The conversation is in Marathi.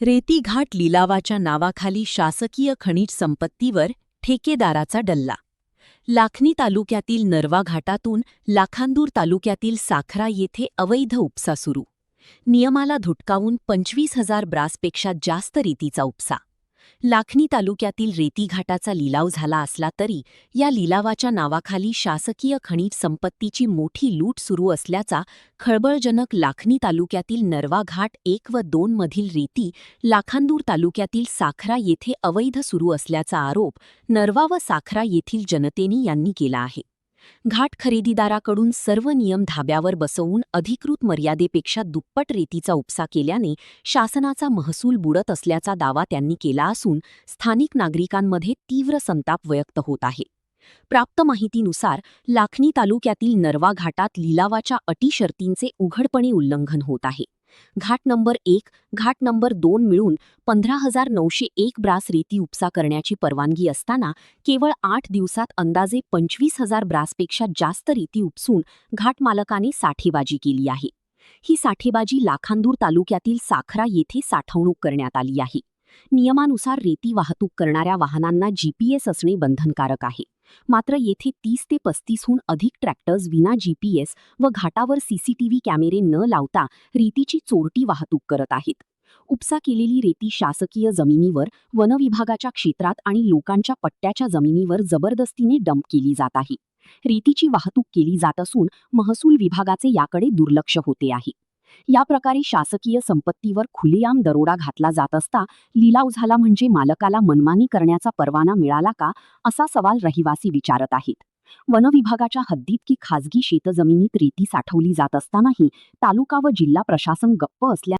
रेती घाट लिलावाच्या नावाखाली शासकीय खनिज संपत्तीवर ठेकेदाराचा डल्ला. लाखनी तालुक्यातील नरवा घाटातून लाखांदूर तालुक्यातील साखरा येथे अवैध उपसा सुरू. नियमाला धुटकावून 25,000 ब्रासपेक्षा जास्त रेतीचा उपसा. लाखनी तालुक्यातील रेती घाटाचा लिलाव झाला असला तरी या लिलावाच्या नावाखाली शासकीय खनिज संपत्तीची मोठी लूट सुरू असल्याचा खळबळजनक लाखनी तालुक्यातील नरवा घाट 1 व 2 मधील रेती लाखांदूर तालुक्यातील साखरा येथे अवैध सुरू असल्याचा आरोप नरवा व साखरा येथील जनतेनी यांनी केला आहे. घाट खरेदीदाराकडून सर्व नियम धाब्यावर बसवून अधिकृत मर्यादेपेक्षा दुप्पट रेतीचा उपसा केल्याने शासनाचा महसूल बुडत असल्याचा दावा त्यांनी केला असून स्थानिक नागरिकांमध्ये तीव्र संताप व्यक्त होत आहे. प्राप्त माहितीनुसार लाखनी तालुक्यातील नरवा घाटात लिलावाच्या अटी शर्तींचे उघडपणे उल्लंघन होत आहे. घाट नंबर 1, घाट नंबर 2 मिळून 15,901 ब्रास रेती उपसा करण्याची परवानगी असताना केवळ 8 दिवसात अंदाजे 25,000 ब्रासपेक्षा जास्त रेती उपसून घाट मालकाने साठेबाजी केली आहे. ही साठेबाजी लाखांदूर तालुक्यातील साखरा येथे साठवणूक करण्यात आली आहे. नियमानुसार रेती वाहतूक करणाऱ्या वाहनांना जीपीएस असणे बंधनकारक आहे. मात्र येथे 30 ते 35हून अधिक ट्रॅक्टर्स विना जीपीएस व घाटावर सीसीटीव्ही कॅमेरे न लावता रेतीची चोरटी वाहतूक करत आहेत. उपसा केलेली रेती शासकीय जमिनीवर, वनविभागाच्या क्षेत्रात आणि लोकांच्या पट्ट्याच्या जमिनीवर जबरदस्तीने डंप केली जात आहे. रेतीची वाहतूक केली जात असून महसूल विभागाचे याकडे दुर्लक्ष होते आहे. या प्रकारे शासकीय संपत्तीवर खुलेआम दरोडा घातला जात असता लिलाव झाला म्हणजे मालकाला मनमानी करण्याचा परवाना मिळाला का, असा सवाल रहिवासी विचारत आहेत. वनविभागाच्या हद्दीत की खासगी शेतजमिनीत रेती साठवली जात असतानाही तालुका व जिल्हा प्रशासन गप्प असल्या